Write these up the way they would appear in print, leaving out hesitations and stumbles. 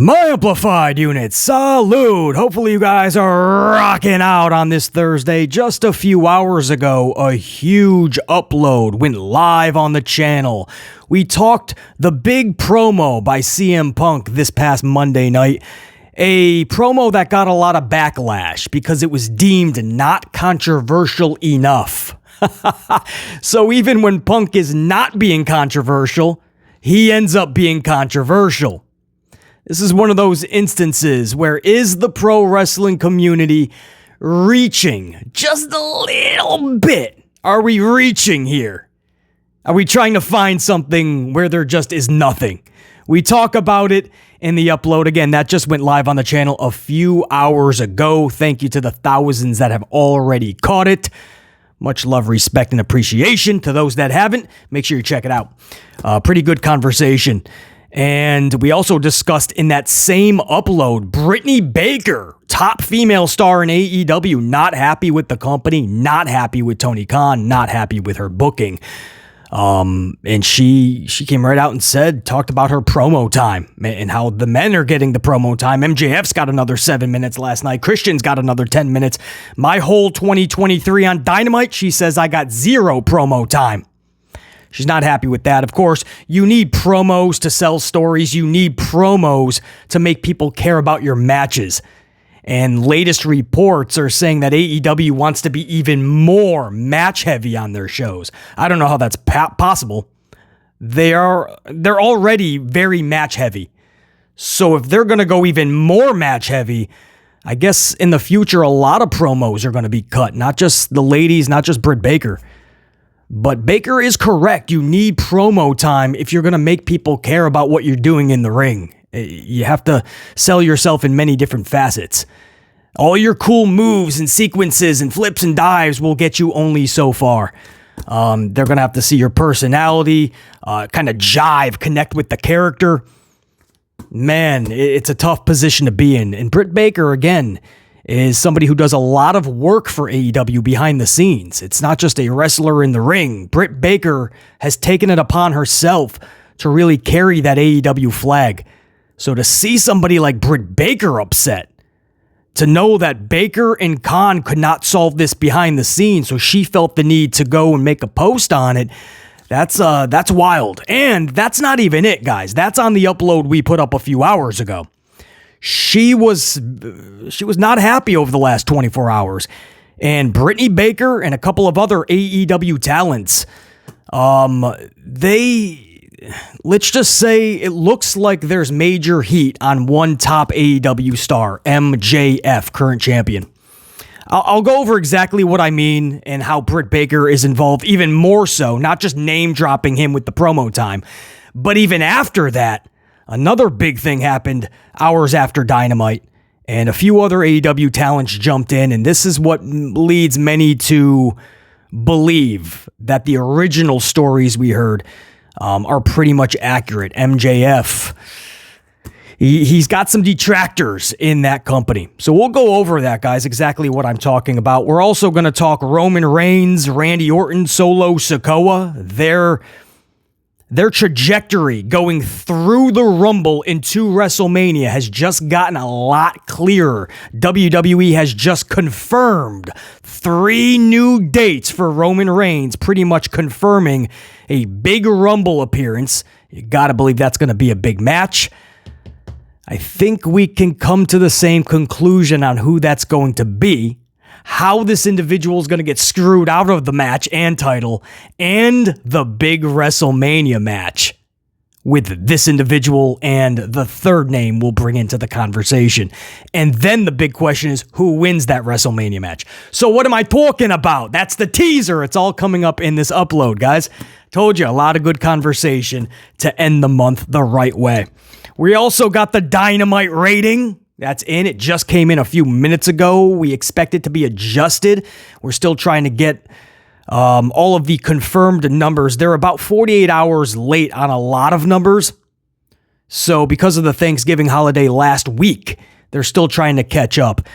My amplified unit, salute! Hopefully you guys are rocking out on this Thursday. Just a few hours ago, a huge upload went live on the channel. We talked the big promo by CM Punk this past Monday night. A promo that got a lot of backlash because it was deemed not controversial enough. So even when Punk is not being controversial, he ends up being controversial. This is one of those instances where is the pro wrestling community reaching just a little bit? Are we reaching here? Are we trying to find something where there just is nothing? We talk about it in the upload. Again, that just went live on the channel a few hours ago. Thank you to the thousands that have already caught it. Much love, respect, and appreciation to those that haven't. Make sure you check it out. Pretty good conversation. And we also discussed in that same upload, Britt Baker, top female star in AEW, not happy with the company, not happy with Tony Khan, not happy with her booking. And she came right out and talked about her promo time and how the men are getting the promo time. MJF's got another 7 minutes last night. Christian's got another 10 minutes. My whole 2023 on Dynamite, she says I got 0 promo time. She's not happy with that. Of course, you need promos to sell stories. You need promos to make people care about your matches. And latest reports are saying that AEW wants to be even more match heavy on their shows. I don't know how that's possible. They're already very match heavy. So if they're going to go even more match heavy, I guess in the future, a lot of promos are going to be cut. Not just the ladies, not just Britt Baker. But Baker is correct. You need promo time if you're going to make people care about what you're doing in the ring. You have to sell yourself in many different facets. All your cool moves and sequences and flips and dives will get you only so far. They're going to have to see your personality, kind of jive, connect with the character. Man, it's a tough position to be in. And Britt Baker, again, is somebody who does a lot of work for AEW behind the scenes. It's not just a wrestler in the ring. Britt Baker has taken it upon herself to really carry that AEW flag. So to see somebody like Britt Baker upset, to know that Baker and Khan could not solve this behind the scenes, so she felt the need to go and make a post on it, that's wild. And that's not even it, guys. That's on the upload we put up a few hours ago. She was not happy over the last 24 hours. And Britt Baker and a couple of other AEW talents, let's just say it looks like there's major heat on one top AEW star, MJF, current champion. I'll go over exactly what I mean and how Britt Baker is involved even more so, not just name dropping him with the promo time, but even after that, another big thing happened hours after Dynamite, and a few other AEW talents jumped in, and this is what leads many to believe that the original stories we heard are pretty much accurate. MJF, he's got some detractors in that company. So we'll go over that, guys, exactly what I'm talking about. We're also going to talk Roman Reigns, Randy Orton, Solo Sikoa, their trajectory going through the Rumble into WrestleMania has just gotten a lot clearer. WWE has just confirmed 3 new dates for Roman Reigns, pretty much confirming a big Rumble appearance. You gotta believe that's gonna be a big match. I think we can come to the same conclusion on who that's going to be, how this individual is going to get screwed out of the match and title, and the big WrestleMania match with this individual and the third name we'll bring into the conversation. And then the big question is, who wins that WrestleMania match? So what am I talking about? That's the teaser. It's all coming up in this upload, guys. Told you, a lot of good conversation to end the month the right way. We also got the Dynamite rating. That's in. It just came in a few minutes ago. We expect it to be adjusted. We're still trying to get all of the confirmed numbers. They're about 48 hours late on a lot of numbers. So because of the Thanksgiving holiday last week, they're still trying to catch up.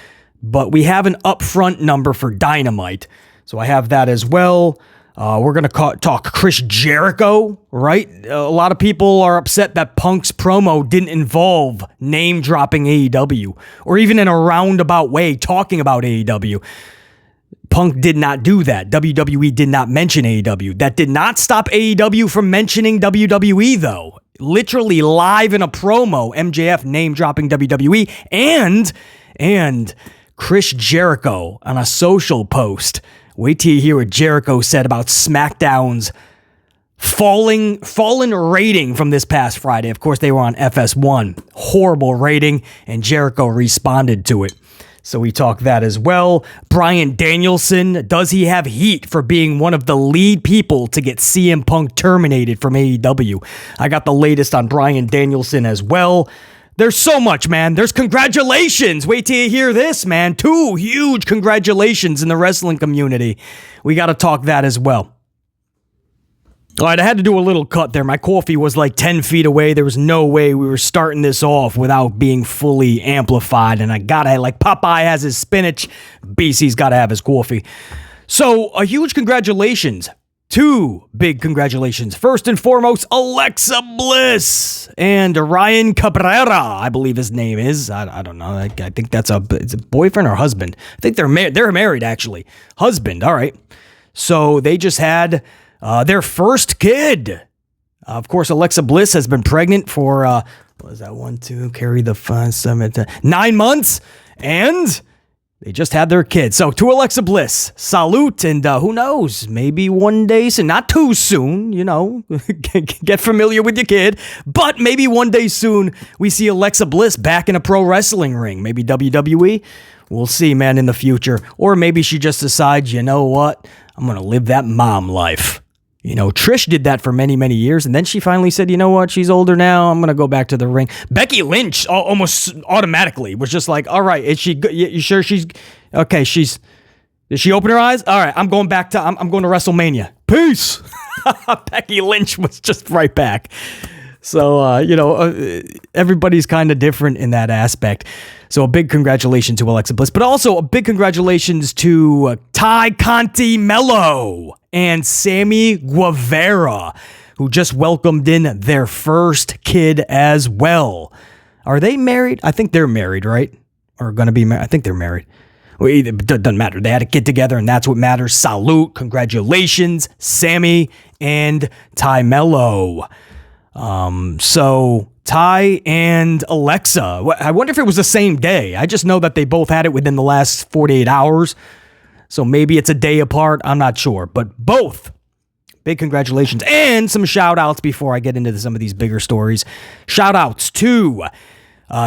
But we have an upfront number for Dynamite. So I have that as well. We're going to talk Chris Jericho, right? A lot of people are upset that Punk's promo didn't involve name-dropping AEW, or even in a roundabout way talking about AEW. Punk did not do that. WWE did not mention AEW. That did not stop AEW from mentioning WWE, though. Literally live in a promo, MJF name-dropping WWE, and Chris Jericho on a social post. Wait till you hear what Jericho said about Smackdown's fallen rating from this past Friday. Of course, they were on FS1. Horrible rating, and Jericho responded to it. So we talk that as well. Bryan Danielson, does he have heat for being one of the lead people to get CM Punk terminated from AEW? I got the latest on Bryan Danielson as well. There's so much, man. There's congratulations. Wait till you hear this, man. 2 huge congratulations in the wrestling community. We got to talk that as well. All right, I had to do a little cut there. My coffee was like 10 feet away. There was no way we were starting this off without being fully amplified. And I gotta, like Popeye has his spinach, BC's got to have his coffee. So a huge congratulations. 2 big congratulations. First and foremost, Alexa Bliss and Ryan Cabrera, I believe his name is. I don't know. I think it's a boyfriend or husband. I think they're married, actually. Husband, all right. So they just had their first kid. Of course, Alexa Bliss has been pregnant for, what was that, 1, 2, carry the 5, 7, 10, 9 months. And they just had their kid. So to Alexa Bliss, salute, and who knows, maybe one day soon, not too soon, you know, get familiar with your kid, but maybe one day soon we see Alexa Bliss back in a pro wrestling ring, maybe WWE. We'll see, man, in the future. Or maybe she just decides, you know what, I'm going to live that mom life. You know, Trish did that for many, many years, and then she finally said, you know what, she's older now, I'm going to go back to the ring. Becky Lynch almost automatically was just like, all right, is she, you sure she's, okay, did she open her eyes? All right, I'm going to WrestleMania. Peace! Becky Lynch was just right back. So, everybody's kind of different in that aspect. So a big congratulations to Alexa Bliss, but also a big congratulations to Ty Conti Mello and Sammy Guevara, who just welcomed in their first kid as well. Are they married? I think they're married, right? Or going to be married? I think they're married. Well, it doesn't matter. They had a kid together, and that's what matters. Salute. Congratulations, Sammy and Ty Mello. So Ty and Alexa, I wonder if it was the same day. I just know that they both had it within the last 48 hours. So maybe it's a day apart. I'm not sure, but both big congratulations and some shout outs before I get into some of these bigger stories. Shout outs to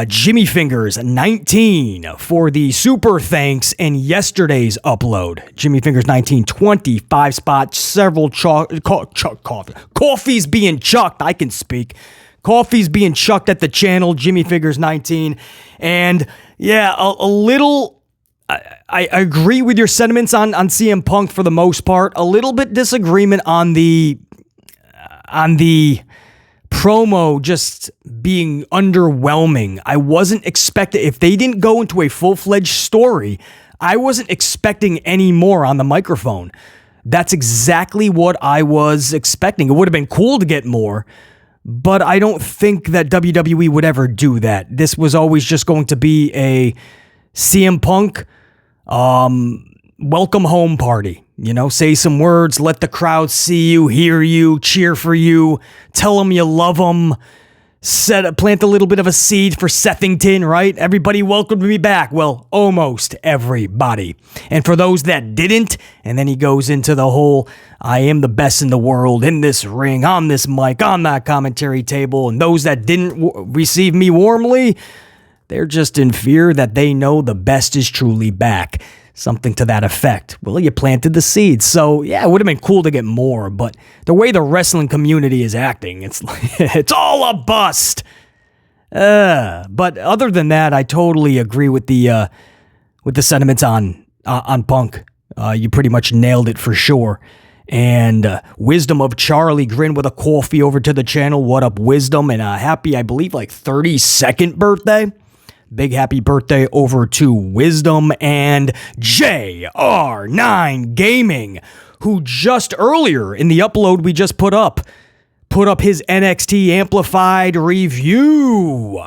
Jimmy Fingers 19 for the super thanks in yesterday's upload. Jimmy Fingers 19, 25 spots, several coffees being chucked. I can speak. Coffee's being chucked at the channel, Jimmy Fingers 19. And yeah, a little, I agree with your sentiments on CM Punk for the most part. A little bit disagreement on the promo just being underwhelming. I wasn't expecting, if they didn't go into a full-fledged story, I wasn't expecting any more on the microphone. That's exactly what I was expecting. It would have been cool to get more, but I don't think that WWE would ever do that. This was always just going to be a CM Punk welcome home party. You know, say some words, let the crowd see you, hear you, cheer for you, tell them you love them, plant a little bit of a seed for Sethington, right? Everybody welcomed me back. Well, almost everybody. And for those that didn't, and then he goes into the whole, I am the best in the world, in this ring, on this mic, on that commentary table, and those that didn't receive me warmly, they're just in fear that they know the best is truly back. Something to that effect. Well, you planted the seeds. So, yeah, it would have been cool to get more, but the way the wrestling community is acting, it's like, it's all a bust. But other than that, I totally agree with the sentiments on Punk. You pretty much nailed it for sure. And Wisdom of Charlie Grin with a coffee over to the channel. What up, Wisdom? And a happy, I believe, like 32nd birthday. Big happy birthday over to Wisdom and JR9 Gaming who just earlier in the upload we just put up his NXT Amplified review.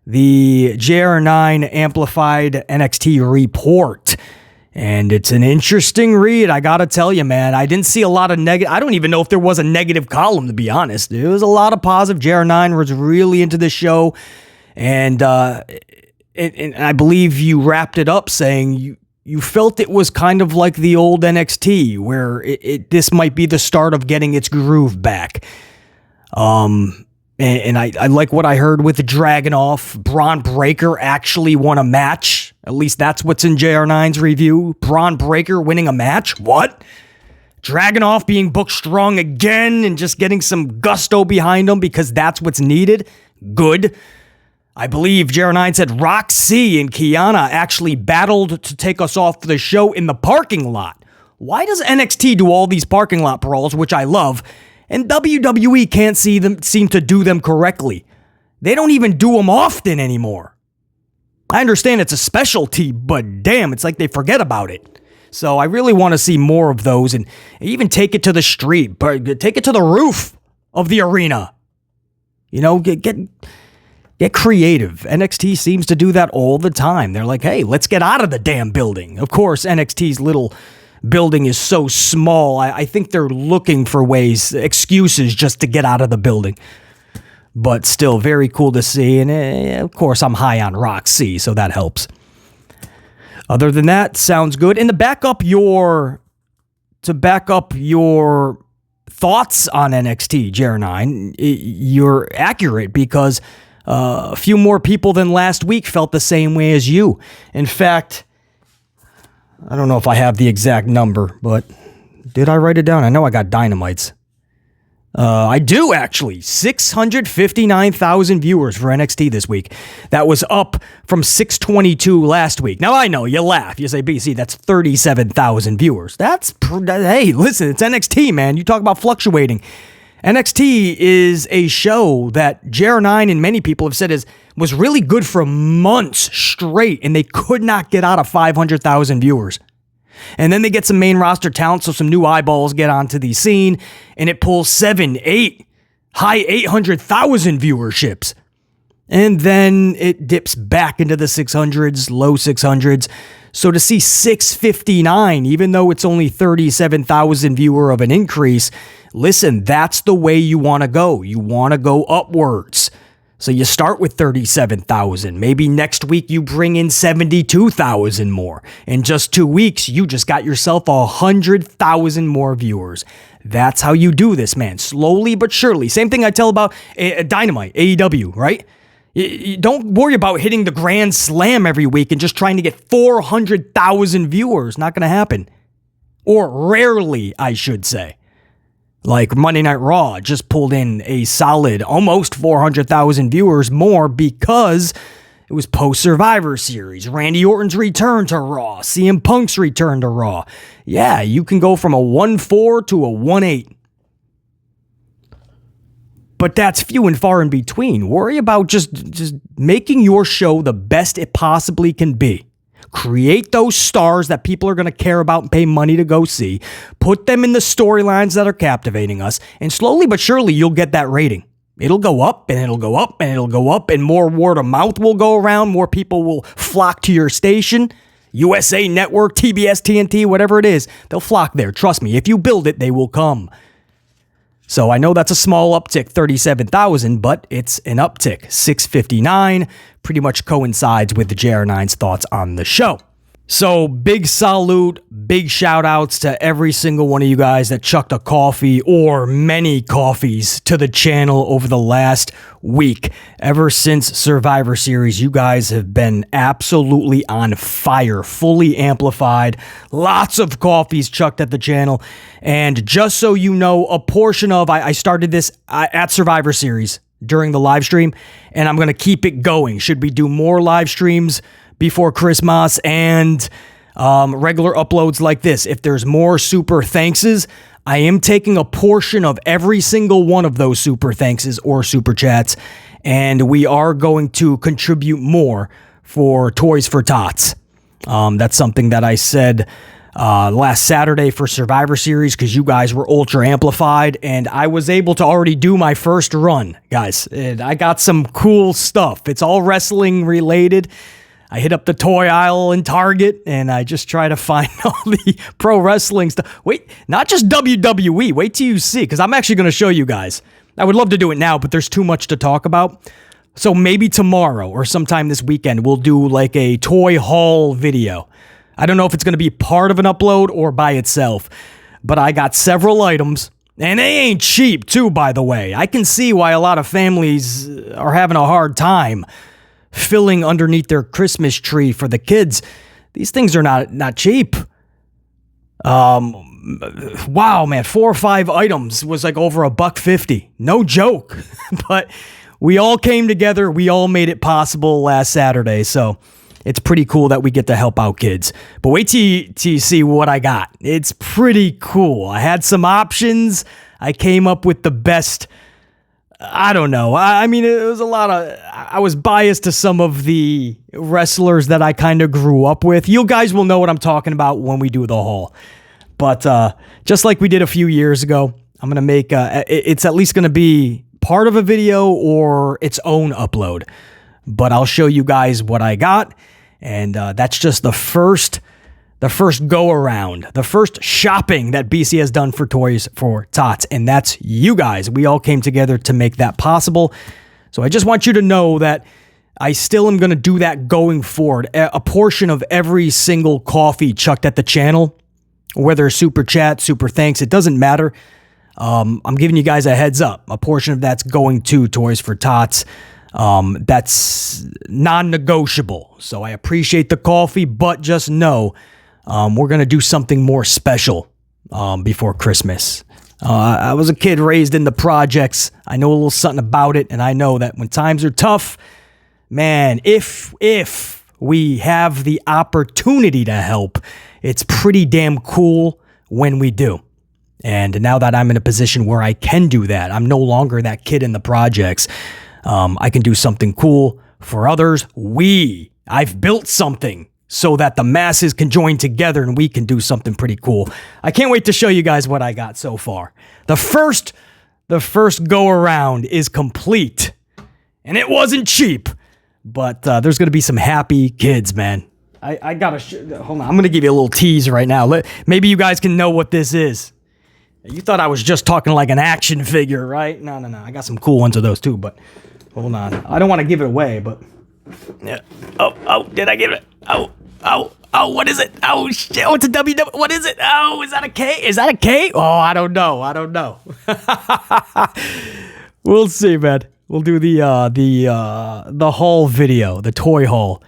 The JR9 Amplified NXT report. And it's an interesting read, I gotta tell you, man. I didn't see a lot of negative. I don't even know if there was a negative column, to be honest. There was a lot of positive. JR9 was really into the show. And I believe you wrapped it up saying you felt it was kind of like the old NXT, where this might be the start of getting its groove back. And I like what I heard with the Dragunov. Braun Breaker actually won a match. At least that's what's in JR9's review. Braun Breaker winning a match? What? Dragunov being booked strong again and just getting some gusto behind him because that's what's needed? Good. I believe JR9 said Roxy and Kiana actually battled to take us off the show in the parking lot. Why does NXT do all these parking lot brawls, which I love, and WWE can't seem to do them correctly? They don't even do them often anymore. I understand it's a specialty, but damn, it's like they forget about it. So I really want to see more of those and even take it to the street, but take it to the roof of the arena. You know, get creative. NXT seems to do that all the time. They're like, hey, let's get out of the damn building. Of course, NXT's little building is so small. I think they're looking for excuses just to get out of the building. But still, very cool to see. And of course, I'm high on Roxy, so that helps. Other than that, sounds good. And to back up your thoughts on NXT, JR9, you're accurate because a few more people than last week felt the same way as you. In fact, I don't know if I have the exact number, but did I write it down? I know I got dynamites. I do, actually. 659,000 viewers for NXT this week. That was up from 622 last week. Now, I know, you laugh. You say, BC, that's 37,000 viewers. Hey, listen, it's NXT, man. You talk about fluctuating. NXT is a show that JR9 and many people have said was really good for months straight, and they could not get out of 500,000 viewers. And then they get some main roster talent, so some new eyeballs get onto the scene, and it pulls 7, 8, high 800,000 viewerships. And then it dips back into the 600s, low 600s. So to see 659, even though it's only 37,000 viewer of an increase, listen, that's the way you want to go. You want to go upwards. So you start with 37,000. Maybe next week you bring in 72,000 more. In just 2 weeks, you just got yourself 100,000 more viewers. That's how you do this, man. Slowly but surely. Same thing I tell about Dynamite, AEW, right? You don't worry about hitting the Grand Slam every week and just trying to get 400,000 viewers. Not going to happen. Or rarely, I should say. Like Monday Night Raw just pulled in a solid almost 400,000 viewers more because it was post-Survivor Series. Randy Orton's return to Raw. CM Punk's return to Raw. Yeah, you can go from a 1-4 to a 1-8. But that's few and far in between. Worry about just making your show the best it possibly can be. Create those stars that people are going to care about and pay money to go see. Put them in the storylines that are captivating us. And slowly but surely, you'll get that rating. It'll go up, and it'll go up, and it'll go up, and more word of mouth will go around. More people will flock to your station. USA Network, TBS, TNT, whatever it is. They'll flock there. Trust me, if you build it, they will come. So I know that's a small uptick, 37,000, but it's an uptick. 659 pretty much coincides with the JR9's thoughts on the show. So big salute, big shout outs to every single one of you guys that chucked a coffee or many coffees to the channel over the last week. Ever since Survivor Series, you guys have been absolutely on fire, fully amplified, lots of coffees chucked at the channel. And just so you know, a portion of, I started this at Survivor Series during the live stream, and I'm going to keep it going. Should we do more live streams before Christmas and regular uploads like this? If there's more super thankses, I am taking a portion of every single one of those super thankses or super chats, and we are going to contribute more for Toys for Tots. That's something that I said last Saturday for Survivor Series because you guys were ultra amplified, and I was able to already do my first run, guys. And I got some cool stuff. It's all wrestling related. I hit up the toy aisle in Target, and I just try to find all the pro wrestling stuff. Wait, not just WWE. Wait till you see, because I'm actually going to show you guys. I would love to do it now, but there's too much to talk about. So maybe tomorrow or sometime this weekend, we'll do like a toy haul video. I don't know if it's going to be part of an upload or by itself, but I got several items, and they ain't cheap too, by the way. I can see why a lot of families are having a hard time filling underneath their Christmas tree for the kids. These things are not cheap. Wow, man, 4 or 5 items was like over $150. No joke. But we all came together. We all made it possible last Saturday. So it's pretty cool that we get to help out kids. But wait till you see what I got. It's pretty cool. I had some options. I came up with the best. I don't know. I mean, it was a lot of... I was biased to some of the wrestlers that I kind of grew up with. You guys will know what I'm talking about when we do the haul. But just like we did a few years ago, I'm going to make... it's at least going to be part of a video or its own upload. But I'll show you guys what I got. And that's just the first go-around, the first shopping that BC has done for Toys for Tots, and that's you guys. We all came together to make that possible. So I just want you to know that I still am going to do that going forward. A portion of every single coffee chucked at the channel, whether super chat, super thanks, it doesn't matter. I'm giving you guys a heads up. A portion of that's going to Toys for Tots. That's non-negotiable. So I appreciate the coffee, but just know we're going to do something more special before Christmas. I was a kid raised in the projects. I know a little something about it, and I know that when times are tough, man, if we have the opportunity to help, it's pretty damn cool when we do. And now that I'm in a position where I can do that, I'm no longer that kid in the projects. I can do something cool for others. I've built something so that the masses can join together and we can do something pretty cool. I can't wait to show you guys what I got so far. The first go around is complete, and it wasn't cheap, but there's going to be some happy kids, man. I got to hold on. I'm going to give you a little tease right now. Maybe you guys can know what this is. You thought I was just talking like an action figure, right? No. I got some cool ones of those too, but hold on. I don't want to give it away, but yeah. Oh, did I give it? Oh, what is it? Oh, shit. Oh, it's a WW. What is it? Oh, is that a K? Is that a K? Oh, I don't know. We'll see, man. We'll do the haul video, the toy haul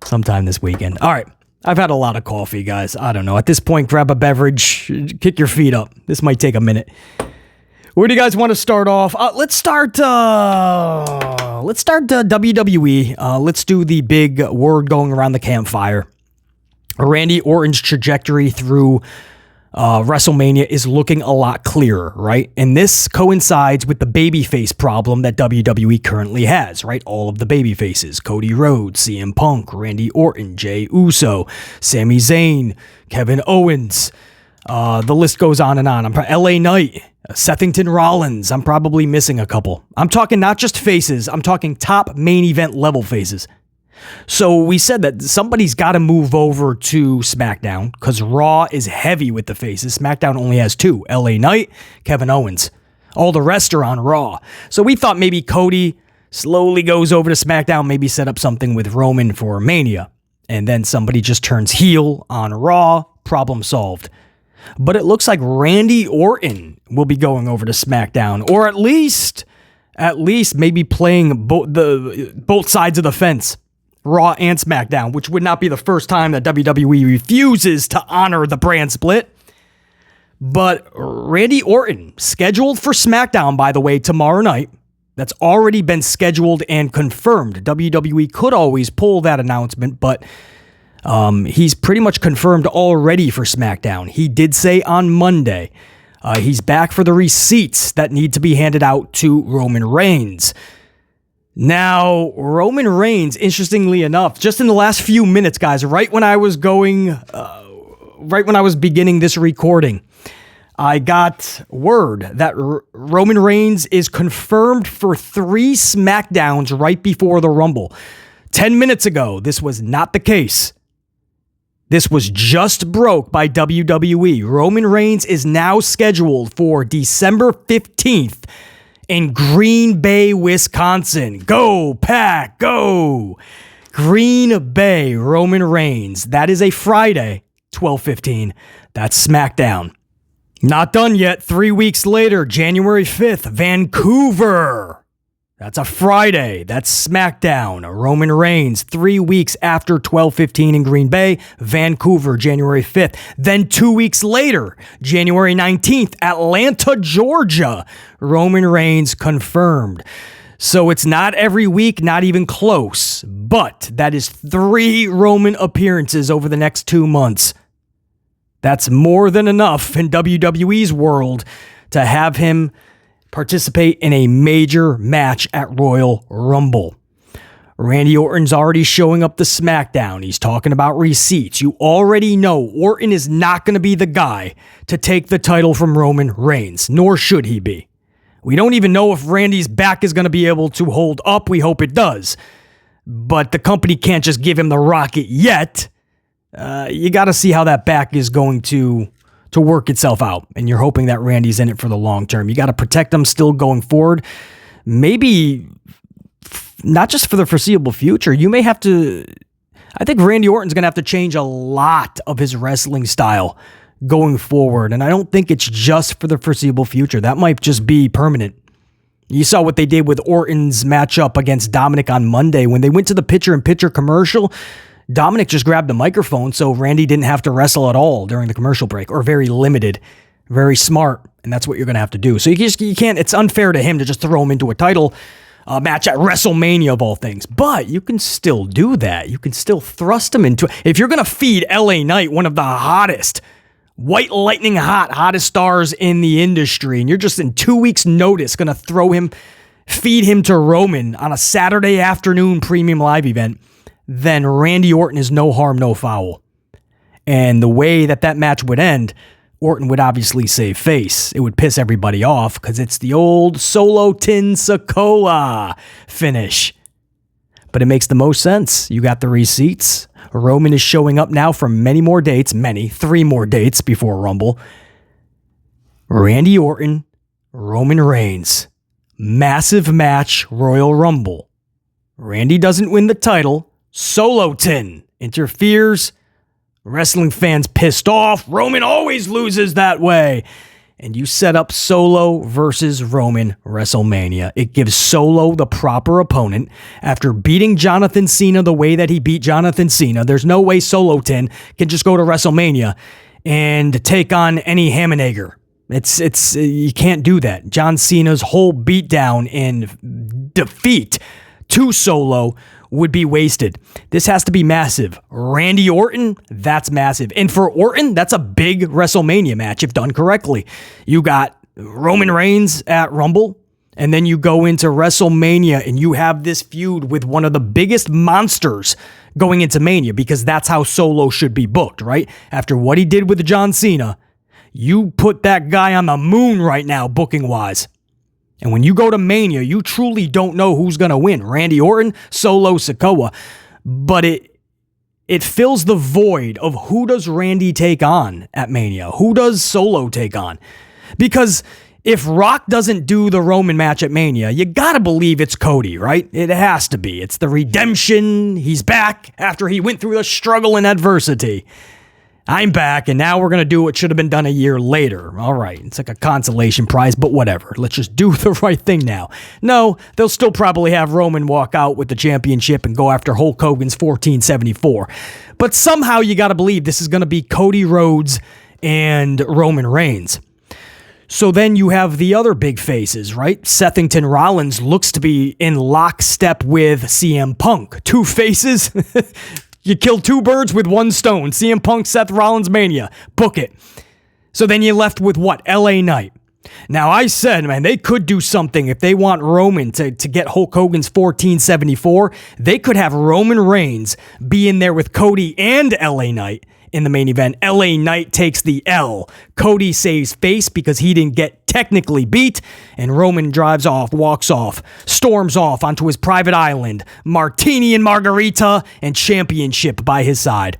sometime this weekend. All right. I've had a lot of coffee, guys. I don't know. At this point, grab a beverage, kick your feet up. This might take a minute. Where do you guys want to start off? Let's start WWE. Let's do the big word going around the campfire. Randy Orton's trajectory through WrestleMania is looking a lot clearer, right? And this coincides with the babyface problem that WWE currently has, right? All of the babyfaces: Cody Rhodes, CM Punk, Randy Orton, Jey Uso, Sami Zayn, Kevin Owens. The list goes on and on. LA Knight, Sethington Rollins. I'm probably missing a couple. I'm talking not just faces. I'm talking top main event level faces. So we said that somebody's got to move over to SmackDown because Raw is heavy with the faces. SmackDown only has 2, LA Knight, Kevin Owens. All the rest are on Raw. So we thought maybe Cody slowly goes over to SmackDown, maybe set up something with Roman for Mania. And then somebody just turns heel on Raw, problem solved. But it looks like Randy Orton will be going over to SmackDown, or at least maybe playing both sides of the fence. Raw and SmackDown, which would not be the first time that WWE refuses to honor the brand split. But Randy Orton, scheduled for SmackDown, by the way, tomorrow night. That's already been scheduled and confirmed. WWE could always pull that announcement, but he's pretty much confirmed already for SmackDown. He did say on Monday he's back for the receipts that need to be handed out to Roman Reigns. Now, Roman Reigns, interestingly enough, just in the last few minutes, guys, right when I was going right when I was beginning this recording, I got word that Roman Reigns is confirmed for 3 Smackdowns right before the Rumble. 10 minutes ago, this was not the case. This was just broke by WWE. Roman Reigns is now scheduled for December 15th in Green Bay, Wisconsin. Go, Pack, go! Green Bay, Roman Reigns. That is a Friday, 12:15. That's SmackDown. Not done yet. 3 weeks later, January 5th, Vancouver. That's a Friday. That's SmackDown. Roman Reigns, 3 weeks after 12:15 in Green Bay, Vancouver, January 5th. Then 2 weeks later, January 19th, Atlanta, Georgia. Roman Reigns confirmed. So it's not every week, not even close, but that is 3 Roman appearances over the next 2 months. That's more than enough in WWE's world to have him participate in a major match at Royal Rumble. Randy Orton's already showing up to SmackDown. He's talking about receipts. You already know Orton is not going to be the guy to take the title from Roman Reigns, nor should he be. We don't even know if Randy's back is going to be able to hold up. We hope it does. But the company can't just give him the rocket yet. You got to see how that back is going to work itself out. And you're hoping that Randy's in it for the long term. You got to protect him still going forward. Maybe not just for the foreseeable future. You may have to... I think Randy Orton's going to have to change a lot of his wrestling style going forward. And I don't think it's just for the foreseeable future. That might just be permanent. You saw what they did with Orton's matchup against Dominic on Monday. When they went to the picture-in-picture commercial, Dominic just grabbed the microphone, so Randy didn't have to wrestle at all during the commercial break, or very limited, very smart, and that's what you're going to have to do. So you can't, it's unfair to him to just throw him into a title match at WrestleMania of all things, but you can still do that. You can still thrust him into, if you're going to feed LA Knight, one of the hottest, white lightning hottest stars in the industry, and you're just in 2 weeks' notice going to feed him to Roman on a Saturday afternoon premium live event, then Randy Orton is no harm, no foul. And the way that match would end, Orton would obviously save face. It would piss everybody off because it's the old Solo Tin Sikoa finish. But it makes the most sense. You got the receipts. Roman is showing up now for many more dates, 3 more dates before Rumble. Randy Orton, Roman Reigns. Massive match, Royal Rumble. Randy doesn't win the title. Solo Tin interferes. Wrestling fans pissed off. Roman always loses that way. And you set up Solo versus Roman WrestleMania. It gives Solo the proper opponent. After beating Jonathan Cena the way that he beat Jonathan Cena, there's no way Solo Tin can just go to WrestleMania and take on any Hammenegger. You can't do that. John Cena's whole beatdown and defeat to Solo would be wasted. This has to be massive. Randy Orton, that's massive. And for Orton, that's a big WrestleMania match if done correctly. You got Roman Reigns at Rumble, and then you go into WrestleMania and you have this feud with one of the biggest monsters going into Mania, because that's how Solo should be booked, right? After what he did with John Cena, you put that guy on the moon right now, booking-wise. And when you go to Mania, you truly don't know who's going to win. Randy Orton, Solo Sikoa. But it fills the void of who does Randy take on at Mania? Who does Solo take on? Because if Rock doesn't do the Roman match at Mania, you got to believe it's Cody, right? It has to be. It's the redemption. He's back after he went through the struggle and adversity. I'm back, and now we're going to do what should have been done a year later. All right, it's like a consolation prize, but whatever. Let's just do the right thing now. No, they'll still probably have Roman walk out with the championship and go after Hulk Hogan's 1474. But somehow you got to believe this is going to be Cody Rhodes and Roman Reigns. So then you have the other big faces, right? Sethington Rollins looks to be in lockstep with CM Punk. 2 faces. You kill 2 birds with 1 stone. CM Punk, Seth Rollins, Mania. Book it. So then you're left with what? LA Knight. Now, I said, man, they could do something if they want Roman to get Hulk Hogan's 1474. They could have Roman Reigns be in there with Cody and LA Knight in the main event. LA Knight takes the L. Cody saves face because he didn't get technically beat. And Roman drives off, walks off, storms off onto his private island. Martini and margarita and championship by his side.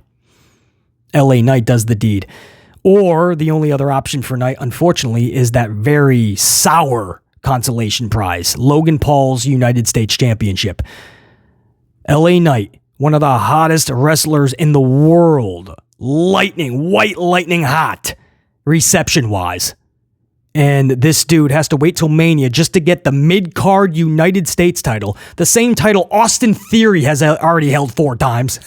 LA Knight does the deed. Or the only other option for Knight, unfortunately, is that very sour consolation prize. Logan Paul's United States Championship. LA Knight, one of the hottest wrestlers in the world. White lightning hot, reception-wise. And this dude has to wait till Mania just to get the mid-card United States title. The same title Austin Theory has already held 4 times.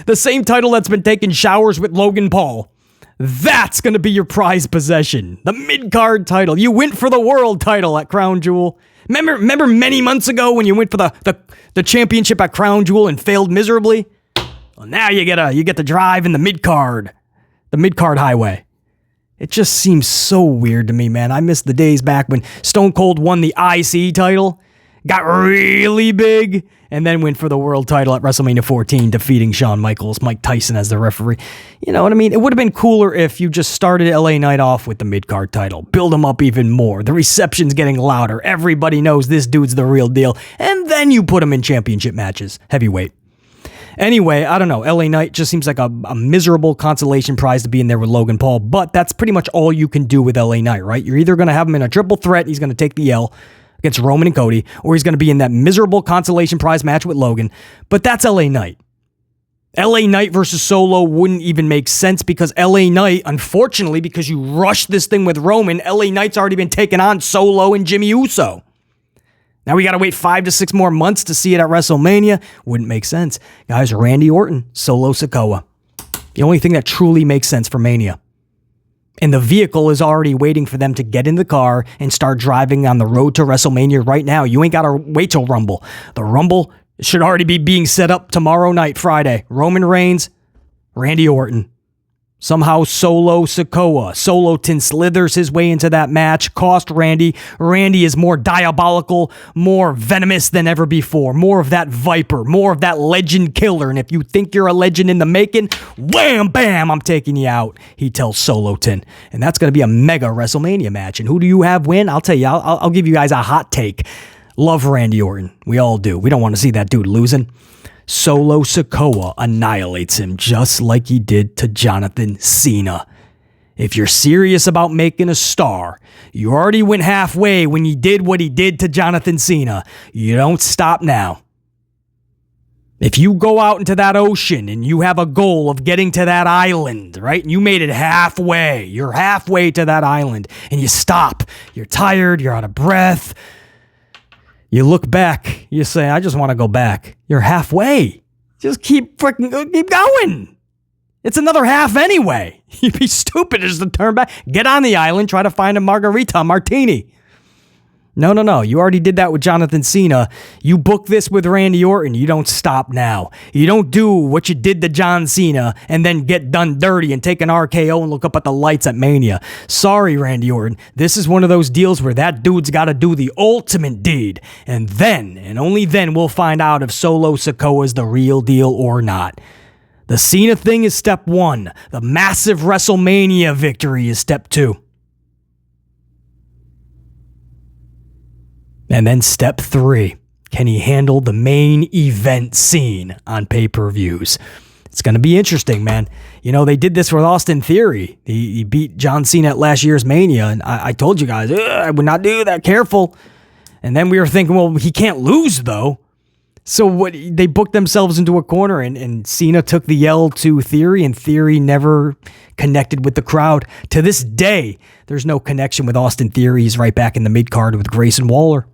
The same title that's been taking showers with Logan Paul. That's going to be your prized possession. The mid-card title. You went for the world title at Crown Jewel. Remember many months ago when you went for the championship at Crown Jewel and failed miserably? Well, now you get to drive in the mid-card highway. It just seems so weird to me, man. I miss the days back when Stone Cold won the IC title, got really big, and then went for the world title at WrestleMania 14, defeating Shawn Michaels, Mike Tyson as the referee. You know what I mean? It would have been cooler if you just started LA Knight off with the mid-card title. Build him up even more. The reception's getting louder. Everybody knows this dude's the real deal. And then you put him in championship matches, heavyweight. Anyway, I don't know. LA Knight just seems like a miserable consolation prize to be in there with Logan Paul, but that's pretty much all you can do with LA Knight, right? You're either going to have him in a triple threat, he's going to take the L against Roman and Cody, or he's going to be in that miserable consolation prize match with Logan, but that's LA Knight. LA Knight versus Solo wouldn't even make sense because LA Knight, unfortunately, because you rushed this thing with Roman, LA Knight's already been taking on Solo and Jimmy Uso. Now we got to wait 5 to 6 more months to see it at WrestleMania. Wouldn't make sense. Guys, Randy Orton, Solo Sikoa. The only thing that truly makes sense for Mania. And the vehicle is already waiting for them to get in the car and start driving on the road to WrestleMania right now. You ain't got to wait till Rumble. The Rumble should already be being set up tomorrow night, Friday. Roman Reigns, Randy Orton. Somehow Solo Sikoa. Soloton slithers his way into that match. Cost Randy. Randy is more diabolical, more venomous than ever before. More of that Viper. More of that legend killer. And if you think you're a legend in the making, wham, bam, I'm taking you out, he tells Soloton. And that's going to be a mega WrestleMania match. And who do you have win? I'll tell you, I'll give you guys a hot take. Love Randy Orton. We all do. We don't want to see that dude losing. Solo Sikoa annihilates him just like he did to Jonathan Cena. If you're serious about making a star, you already went halfway when you did what he did to Jonathan Cena. You don't stop now. If you go out into that ocean and you have a goal of getting to that island, right? And you made it halfway. You're halfway to that island and you stop. You're tired. You're out of breath. You look back, you say, I just want to go back. You're halfway. Just keep going. It's another half anyway. You'd be stupid just to turn back. Get on the island, try to find a margarita martini. No. You already did that with Jonathan Cena. You book this with Randy Orton. You don't stop now. You don't do what you did to John Cena and then get done dirty and take an RKO and look up at the lights at Mania. Sorry, Randy Orton. This is one of those deals where that dude's got to do the ultimate deed. And then, and only then, we'll find out if Solo Sikoa is the real deal or not. The Cena thing is step 1. The massive WrestleMania victory is step 2. And then step 3, can he handle the main event scene on pay-per-views? It's going to be interesting, man. You know, they did this with Austin Theory. He beat John Cena at last year's Mania, and I told you guys, I would not do that, careful. And then we were thinking, well, he can't lose, though. So they booked themselves into a corner, and Cena took the L to Theory, and Theory never connected with the crowd. To this day, there's no connection with Austin Theory. He's right back in the mid-card with Grayson Waller.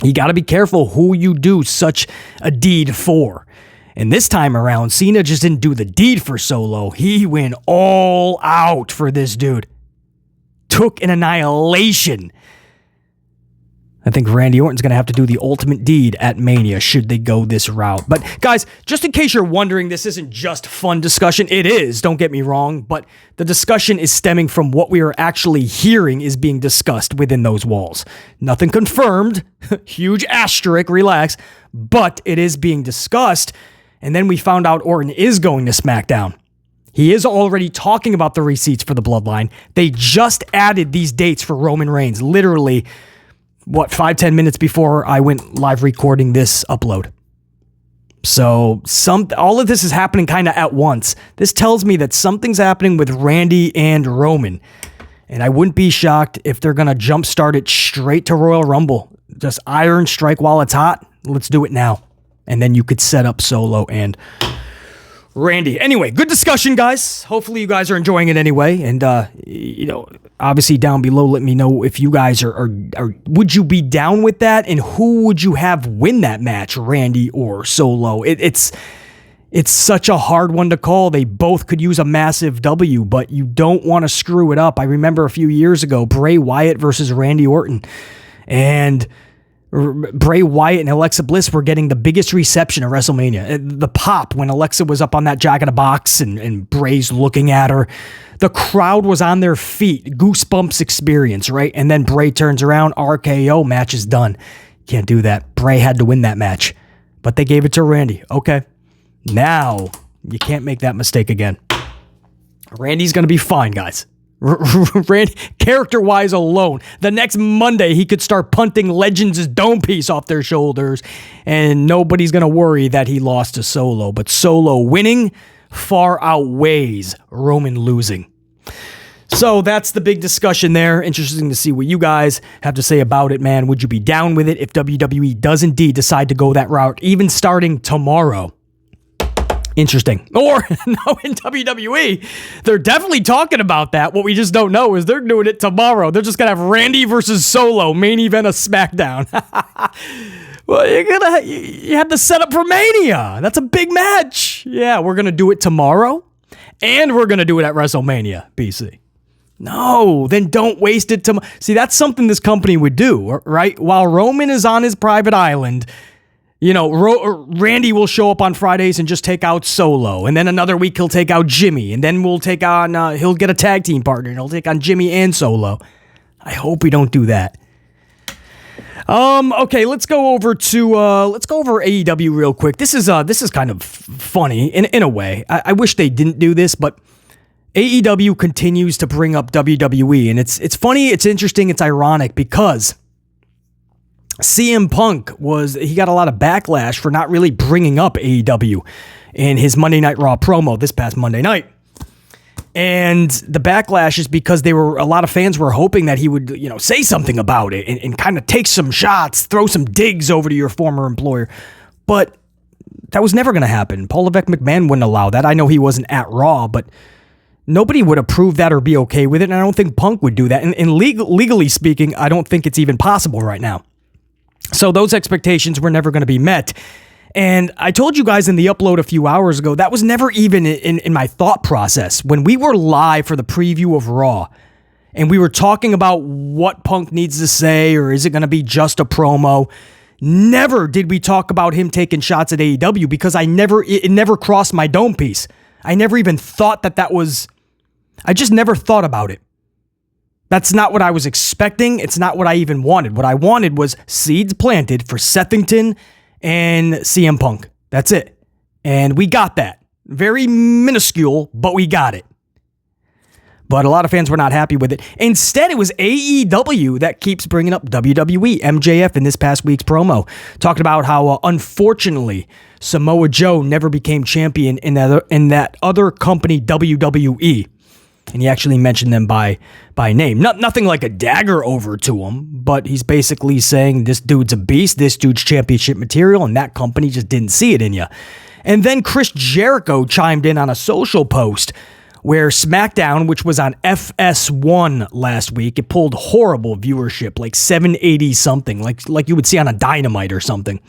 You got to be careful who you do such a deed for. And this time around, Cena just didn't do the deed for Solo. He went all out for this dude. Took an annihilation. I think Randy Orton's going to have to do the ultimate deed at Mania should they go this route. But guys, just in case you're wondering, this isn't just fun discussion. It is, don't get me wrong, but the discussion is stemming from what we are actually hearing is being discussed within those walls. Nothing confirmed, huge asterisk, relax, but it is being discussed. And then we found out Orton is going to Smackdown. He is already talking about the receipts for the Bloodline. They just added these dates for Roman Reigns, literally, 5-10 minutes before I went live recording this upload. So all of this is happening kind of at once. This tells me that something's happening with Randy and Roman. And I wouldn't be shocked if they're going to jumpstart it straight to Royal Rumble. Just iron strike while it's hot. Let's do it now. And then you could set up Solo and Randy. Anyway, good discussion, guys. Hopefully you guys are enjoying it anyway. And, obviously down below, let me know if you guys are would you be down with that? And who would you have win that match, Randy or Solo? It's such a hard one to call. They both could use a massive W, but you don't want to screw it up. I remember a few years ago, Bray Wyatt versus Randy Orton. And Bray Wyatt and Alexa Bliss were getting the biggest reception at WrestleMania. The pop when Alexa was up on that Jack in the Box and Bray's looking at her. The crowd was on their feet. Goosebumps experience, right? And then Bray turns around, RKO, match is done. Can't do that. Bray had to win that match. But they gave it to Randy. Okay. Now, you can't make that mistake again. Randy's going to be fine, guys. Randy, character-wise alone, the next Monday he could start punting Legends' dome piece off their shoulders, and nobody's going to worry that he lost to Solo. But Solo winning far outweighs Roman losing. So that's the big discussion there. Interesting to see what you guys have to say about it, man. Would you be down with it if WWE does indeed decide to go that route, even starting tomorrow? Interesting. Or, no, in WWE, they're definitely talking about that. What we just don't know is they're doing it tomorrow. They're just going to have Randy versus Solo, main event of Smackdown. Well, you have the setup for Mania. That's a big match. Yeah, we're going to do it tomorrow, and we're going to do it at WrestleMania, BC. No, then don't waste it. See, that's something this company would do, right? While Roman is on his private island, Randy will show up on Fridays and just take out Solo. And then another week he'll take out Jimmy. And then he'll get a tag team partner and he'll take on Jimmy and Solo. I hope we don't do that. Okay, let's go over AEW real quick. This is kind of funny in a way. I wish they didn't do this, but AEW continues to bring up WWE. And it's funny, it's interesting, it's ironic because CM Punk he got a lot of backlash for not really bringing up AEW in his Monday Night Raw promo this past Monday night. And the backlash is because a lot of fans were hoping that he would, say something about it and kind of take some shots, throw some digs over to your former employer. But that was never going to happen. Paul Levesque McMahon wouldn't allow that. I know he wasn't at Raw, but nobody would approve that or be okay with it. And I don't think Punk would do that. And legally speaking, I don't think it's even possible right now. So those expectations were never going to be met. And I told you guys in the upload a few hours ago, that was never even in my thought process. When we were live for the preview of Raw, and we were talking about what Punk needs to say, or is it going to be just a promo, never did we talk about him taking shots at AEW because it never crossed my dome piece. I never even thought I just never thought about it. That's not what I was expecting. It's not what I even wanted. What I wanted was seeds planted for Sethington and CM Punk. That's it. And we got that. Very minuscule, but we got it. But a lot of fans were not happy with it. Instead, it was AEW that keeps bringing up WWE, MJF in this past week's promo, talking about how, unfortunately, Samoa Joe never became champion in that other company, WWE. And he actually mentioned them by name. Nothing like a dagger over to him, but he's basically saying this dude's a beast, this dude's championship material, and that company just didn't see it in you. And then Chris Jericho chimed in on a social post where Smackdown, which was on FS1 last week, it pulled horrible viewership, like 780 something, like you would see on a Dynamite or something.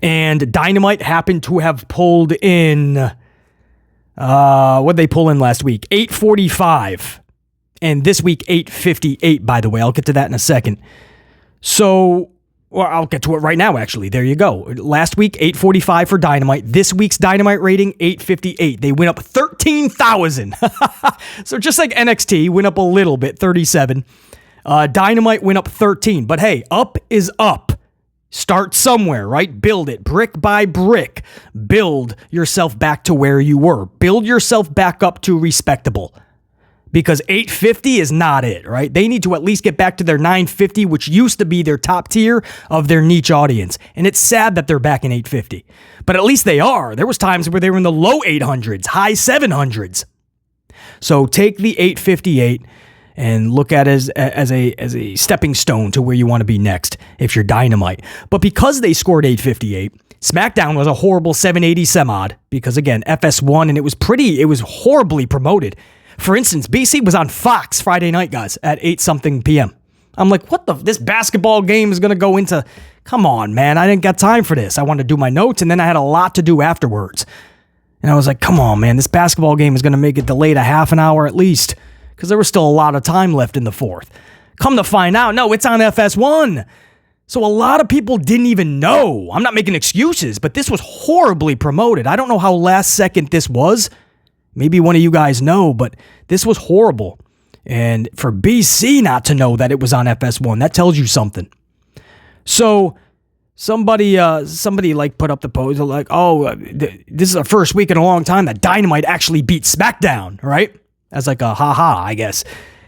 And Dynamite happened to have pulled in... what'd they pull in last week? 845. And this week, 858, by the way. I'll get to that in a second. So, well, I'll get to it right now, actually. There you go. Last week, 845 for Dynamite. This week's Dynamite rating, 858. They went up 13,000. So just like NXT went up a little bit, 37. Dynamite went up 13. But hey, up is up. Start somewhere, right? Build it brick by brick. Build yourself back to where you were. Build yourself back up to respectable. Because 850 is not it, right? They need to at least get back to their 950, which used to be their top tier of their niche audience. And it's sad that they're back in 850. But at least they are. There was times where they were in the low 800s, high 700s. So take the 858 and look at it as a stepping stone to where you want to be next if you're Dynamite. But because they scored 858, SmackDown was a horrible 780 some odd because, again, FS1, and it was horribly promoted. For instance, BC was on Fox Friday night, guys, at 8-something p.m. I'm like, this basketball game is going to go into, come on, man, I didn't got time for this. I wanted to do my notes, and then I had a lot to do afterwards. And I was like, come on, man, this basketball game is going to make it delayed a half an hour at least. Because there was still a lot of time left in the fourth. Come to find out, no, it's on FS1. So a lot of people didn't even know. I'm not making excuses, but this was horribly promoted. I don't know how last second this was. Maybe one of you guys know, but this was horrible. And for BC not to know that it was on FS1, that tells you something. So somebody like put up the post like, this is the first week in a long time that Dynamite actually beat SmackDown, right? As like a haha, I guess.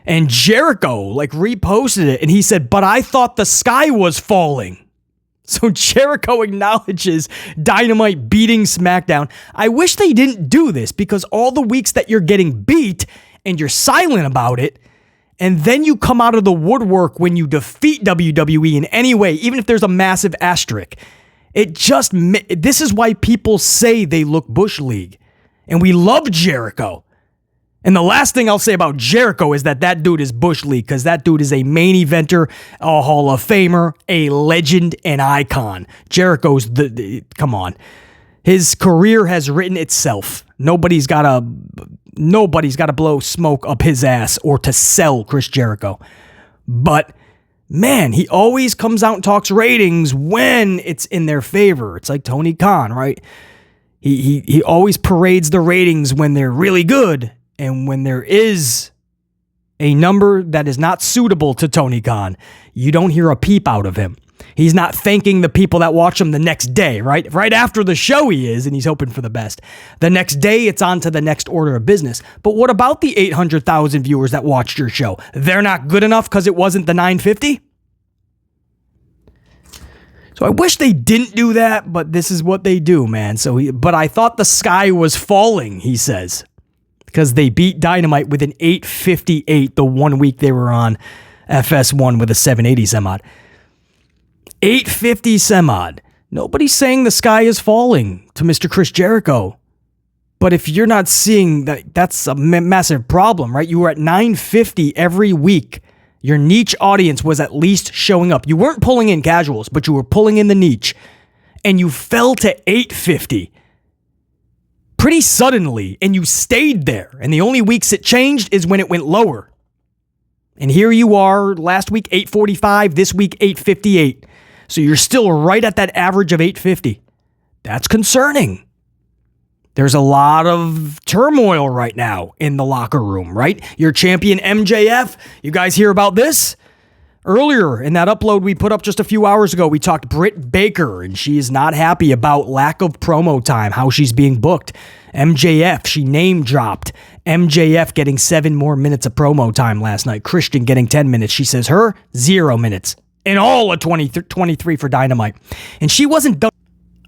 And Jericho like reposted it and he said, but I thought the sky was falling. So Jericho acknowledges Dynamite beating SmackDown. I wish they didn't do this because all the weeks that you're getting beat and you're silent about it, and then you come out of the woodwork when you defeat WWE in any way, even if there's a massive asterisk. This is why people say they look Bush League. And we love Jericho. And the last thing I'll say about Jericho is that dude is Bush League because that dude is a main eventer, a Hall of Famer, a legend, an icon. Jericho's come on. His career has written itself. Nobody's got to blow smoke up his ass or to sell Chris Jericho. But man, he always comes out and talks ratings when it's in their favor. It's like Tony Khan, right? He always parades the ratings when they're really good. And when there is a number that is not suitable to Tony Khan, you don't hear a peep out of him. He's not thanking the people that watch him the next day, right? Right after the show he is, and he's hoping for the best. The next day, it's on to the next order of business. But what about the 800,000 viewers that watched your show? They're not good enough because it wasn't the 950? So I wish they didn't do that, but this is what they do, man. But I thought the sky was falling, he says. Because they beat Dynamite with an 858 the 1 week they were on FS1 with a 780 some odd. 850 some odd. Nobody's saying the sky is falling to Mr. Chris Jericho. But if you're not seeing that, that's a massive problem, right? You were at 950 every week. Your niche audience was at least showing up. You weren't pulling in casuals, but you were pulling in the niche. And you fell to 850. Pretty suddenly, and you stayed there. And the only weeks it changed is when it went lower. And here you are, last week 845, this week 858. So you're still right at that average of 850. That's concerning. There's a lot of turmoil right now in the locker room, right? Your champion MJF, you guys hear about this? Earlier in that upload we put up just a few hours ago, we talked Britt Baker, and she is not happy about lack of promo time, how she's being booked. MJF, she name dropped. MJF getting 7 more minutes of promo time last night. Christian getting 10 minutes. She says her 0 minutes in all of 23 for Dynamite. And she wasn't done.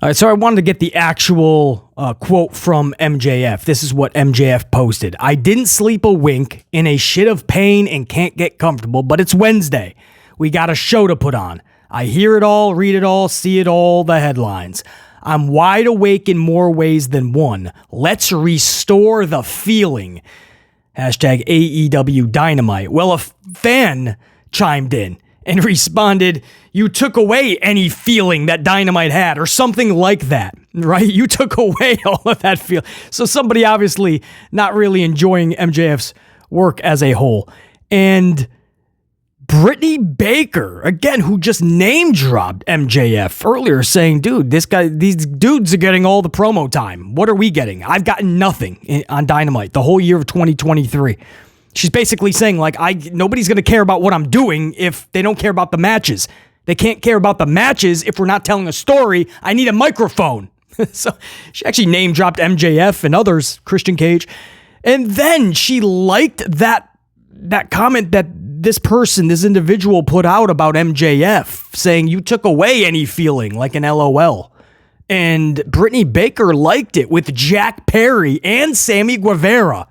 All right, so I wanted to get the actual quote from MJF. This is what MJF posted. I didn't sleep a wink, in a shit of pain and can't get comfortable, but it's Wednesday. We got a show to put on. I hear it all, read it all, see it all, the headlines. I'm wide awake in more ways than one. Let's restore the feeling. Hashtag AEW Dynamite. Well, a fan chimed in and responded, you took away any feeling that Dynamite had, or something like that, right? You took away all of that feel. So somebody obviously not really enjoying MJF's work as a whole. And Britt Baker, again, who just name dropped MJF earlier, saying, dude, these dudes are getting all the promo time. What are we getting? I've gotten nothing on Dynamite the whole year of 2023. She's basically saying, like, nobody's going to care about what I'm doing if they don't care about the matches. They can't care about the matches if we're not telling a story. I need a microphone. So she actually name dropped MJF and others, Christian Cage. And then she liked that comment that this individual put out about MJF, saying you took away any feeling, like an LOL. And Brittany Baker liked it with Jack Perry and Sammy Guevara.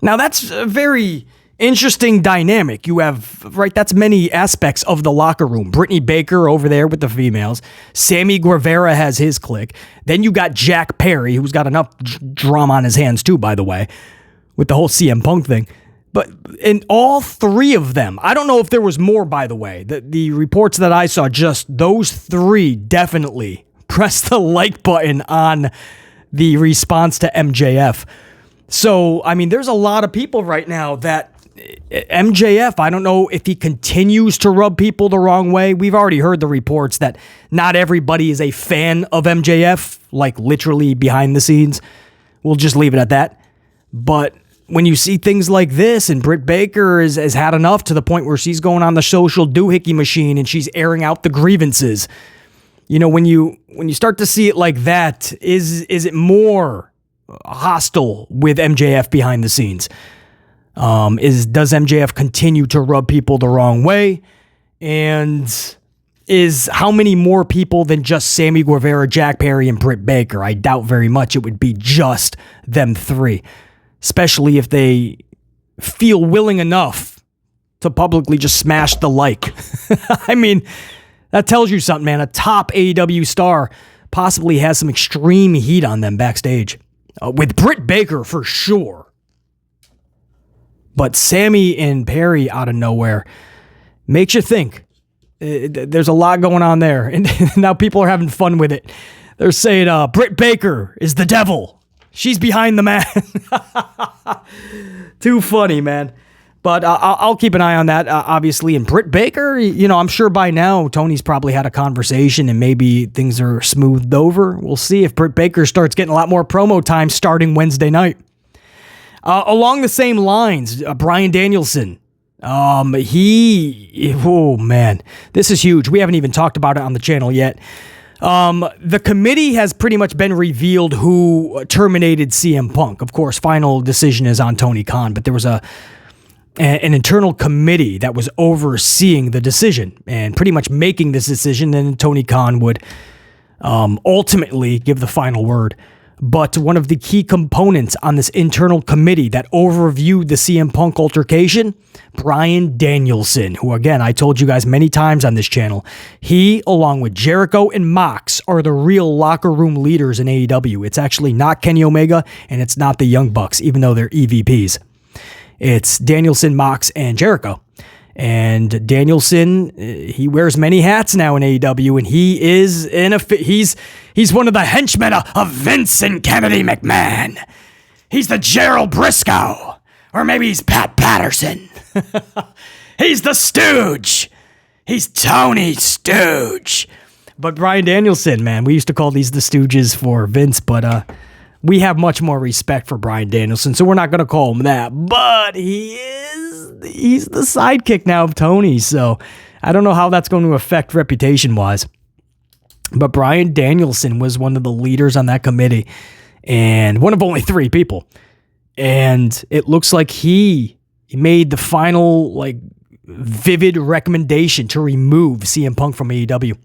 Now that's a very interesting dynamic. You have, right, that's many aspects of the locker room. Brittany Baker over there with the females. Sammy Guevara has his clique. Then you got Jack Perry, who's got enough drama on his hands too, by the way, with the whole CM Punk thing. But in all three of them, I don't know if there was more, by the way. The reports that I saw, just those three definitely pressed the like button on the response to MJF. So, I mean, there's a lot of people right now that MJF, I don't know if he continues to rub people the wrong way. We've already heard the reports that not everybody is a fan of MJF, like literally behind the scenes. We'll just leave it at that. But when you see things like this, and Britt Baker has had enough to the point where she's going on the social doohickey machine and she's airing out the grievances. You know, when you start to see it like that, is it more hostile with MJF behind the scenes? Does MJF continue to rub people the wrong way? And is how many more people than just Sammy Guevara, Jack Perry, and Britt Baker? I doubt very much it would be just them three, especially if they feel willing enough to publicly just smash the like. I mean, that tells you something, man. A top AEW star possibly has some extreme heat on them backstage. With Britt Baker, for sure. But Sammy and Perry out of nowhere makes you think. There's a lot going on there. And now people are having fun with it. They're saying Britt Baker is the devil. She's behind the man. Too funny, man. But I'll keep an eye on that, obviously. And Britt Baker, you know, I'm sure by now Tony's probably had a conversation and maybe things are smoothed over. We'll see if Britt Baker starts getting a lot more promo time starting Wednesday night. Along the same lines, Bryan Danielson. Oh man, this is huge. We haven't even talked about it on the channel yet. The committee has pretty much been revealed who terminated CM Punk. Of course, final decision is on Tony Khan, but there was an internal committee that was overseeing the decision and pretty much making this decision. Then Tony Khan would ultimately give the final word. But one of the key components on this internal committee that overviewed the CM Punk altercation, Bryan Danielson, who, again, I told you guys many times on this channel, he, along with Jericho and Mox, are the real locker room leaders in AEW. It's actually not Kenny Omega, and it's not the Young Bucks, even though they're EVPs. It's Danielson, Mox, and Jericho. And Danielson, he wears many hats now in AEW, and he is he's one of the henchmen of Vince and Kennedy McMahon. He's the Gerald Briscoe, or maybe he's Pat Patterson. He's the Stooge. He's Tony Stooge. But Bryan Danielson, man, we used to call these the Stooges for Vince, but we have much more respect for Bryan Danielson, so we're not going to call him that. But he's the sidekick now of Tony, so I don't know how that's going to affect reputation-wise. But Bryan Danielson was one of the leaders on that committee, and one of only 3 people. And it looks like he made the final, vivid recommendation to remove CM Punk from AEW.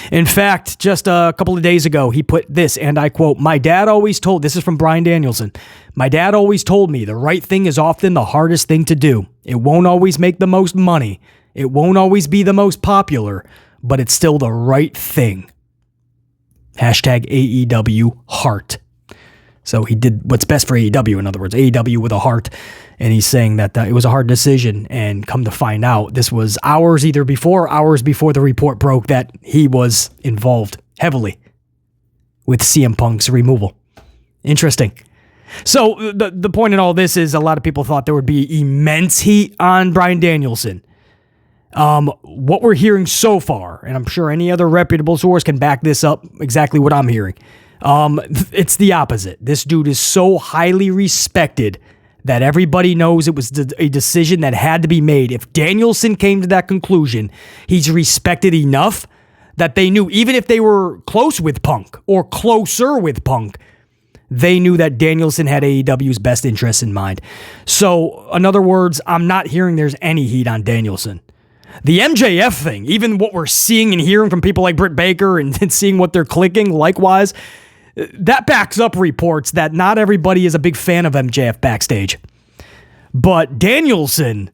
In fact, just a couple of days ago, he put this, and I quote, "My dad always told," this is from Bryan Danielson, "My dad always told me the right thing is often the hardest thing to do. It won't always make the most money. It won't always be the most popular, but it's still the right thing." Hashtag AEW heart. So he did what's best for AEW, in other words, AEW with a heart. And he's saying that it was a hard decision, and come to find out, this was hours before the report broke that he was involved heavily with CM Punk's removal. Interesting. So the point in all this is a lot of people thought there would be immense heat on Bryan Danielson. What we're hearing so far, and I'm sure any other reputable source can back this up, exactly what I'm hearing. It's the opposite. This dude is so highly respected that everybody knows it was a decision that had to be made. If Danielson came to that conclusion, he's respected enough that they knew, even if they were close with Punk or closer with Punk, they knew that Danielson had AEW's best interests in mind. So, in other words, I'm not hearing there's any heat on Danielson. The MJF thing, even what we're seeing and hearing from people like Britt Baker and seeing what they're clicking, likewise, that backs up reports that not everybody is a big fan of MJF backstage. But Danielson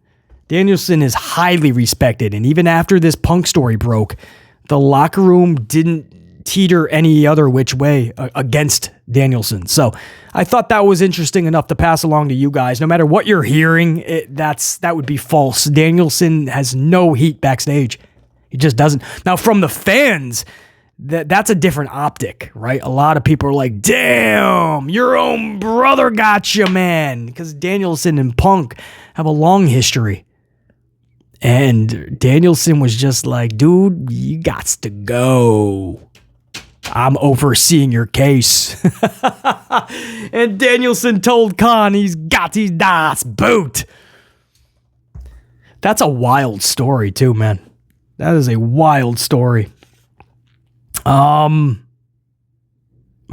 is highly respected. And even after this Punk story broke, the locker room didn't teeter any other which way against Danielson. So I thought that was interesting enough to pass along to you guys. No matter what you're hearing, that would be false. Danielson has no heat backstage. He just doesn't. Now, from the fans, that's a different optic, right? A lot of people are like, damn, your own brother got you, man. Because Danielson and Punk have a long history. And Danielson was just like, dude, you gots to go. I'm overseeing your case. And Danielson told Khan he's got his das boot. That's a wild story too, man. That is a wild story.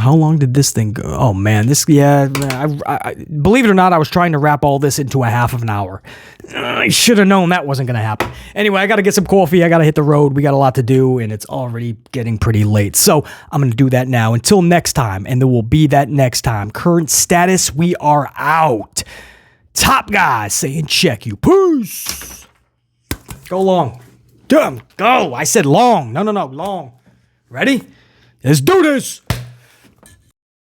How long did this thing go? Oh man, I believe it or not, I was trying to wrap all this into a half of an hour. I should have known that wasn't going to happen. Anyway, I got to get some coffee. I got to hit the road. We got a lot to do, and it's already getting pretty late. So I'm going to do that now. Until next time, and there will be that next time. Current status, we are out. Top guys saying check you. Peace. Go long. Damn, go. I said long. No, long. Ready? Let's do this.